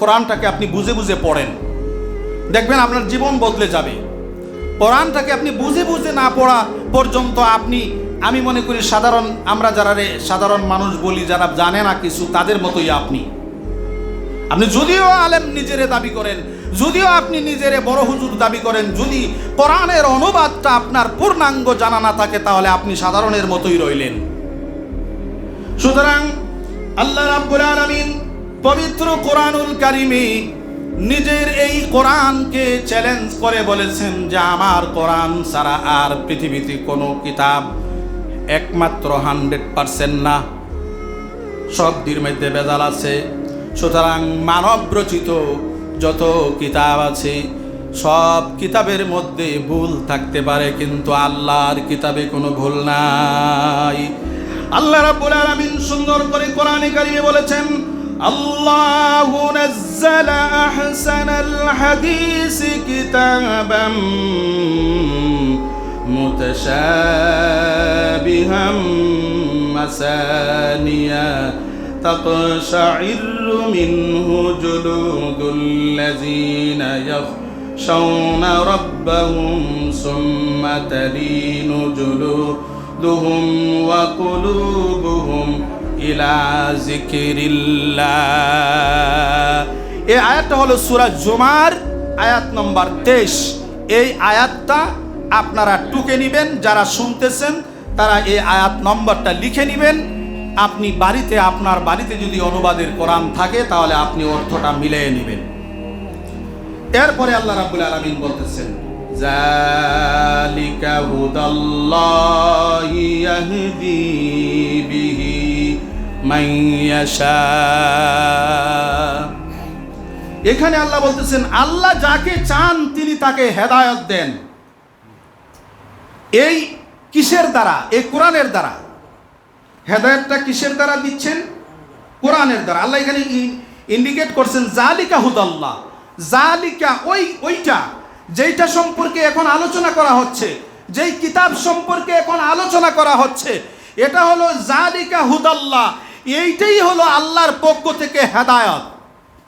কোরআনটাকে আপনি বুঝে বুঝে পড়েন, দেখবেন আপনার জীবন বদলে যাবে। কোরআনটাকে আপনি বুঝে বুঝে না পড়া পর্যন্ত আমি মনে করি আমরা যারা সাধারণ মানুষ বলি, যারা জানে না কিছু, তাদের মতোই আপনি যদিও আলেম নিজেরে দাবি করেন, যদিও আপনি নিজেরে বড় হুজুর দাবি করেন, যদি কোরআনের অনুবাদটা আপনার পূর্ণাঙ্গ জানা না থাকে, তাহলে আপনি সাধারণের মতোই রইলেন। সুতরাং আল্লাহ রাব্বুল আলামিন পবিত্র কোরআনুল কারিমে নিজের এই কোরআনকে চ্যালেঞ্জ করে বলেছেন যে আমার কোরআন ছাড়া আর পৃথিবীতে কোনো কিতাব একমাত্র 100% না, শব্দের মধ্যে ভেজাল আছে। সুতরাং মানব রচিত যত কিতাব আছে সব কিতাবের মধ্যে ভুল থাকতে পারে, কিন্তু আল্লাহর কিতাবে কোনো ভুল নাই। আল্লাহ রাব্বুল আলামিন সুন্দর করে কোরআনে কারিমে বলেছেন, আল্লাহু নাযালা আহসানাল হাদিসি কিতাবাম মুতাশাবিহাম মাসানিয়া تقشعر منه جلود الذين يخشون ربهم ثم تلين جلودهم وقلوبهم إلى ذكر الله। এই আয়াতটা হলো সূরা জুমার আয়াত নম্বর 23। এই আয়াতটা আপনারা টুকে নেবেন, যারা শুনতেছেন তারা এই আয়াত নম্বরটা লিখে নেবেন। আপনি আপনার বাড়িতে যদি অনুবাদের কোরআন থাকে তাহলে আপনি অর্থটা মিলিয়ে নেবেন। এরপরে আল্লাহ রাব্বুল আলামিন বলতেছেন, যালিকা হুদাল্লাহি ইয়াহদি বিহি মান ইয়াশা। এখানে আল্লাহ বলতেছেন, আল্লাহ যাকে চান তিনি তাকে হেদায়েত দেন। এই কিসের দ্বারা? এই কোরআনের দ্বারা। হেদায়েতটা কিসের দ্বারা দিচ্ছেন? কোরআনের দ্বারা। আল্লাহ এখানে ইন্ডিকেট করছেন জালিকা হুদাল্লাহ। জালিকা ওইটা যেইটা সম্পর্কে এখন আলোচনা করা হচ্ছে, যেই কিতাব সম্পর্কে এখন আলোচনা করা হচ্ছে, এটা হলো জালিকা হুদাল্লাহ। এইটাই হলো আল্লাহর পক্ষ থেকে হেদায়েত।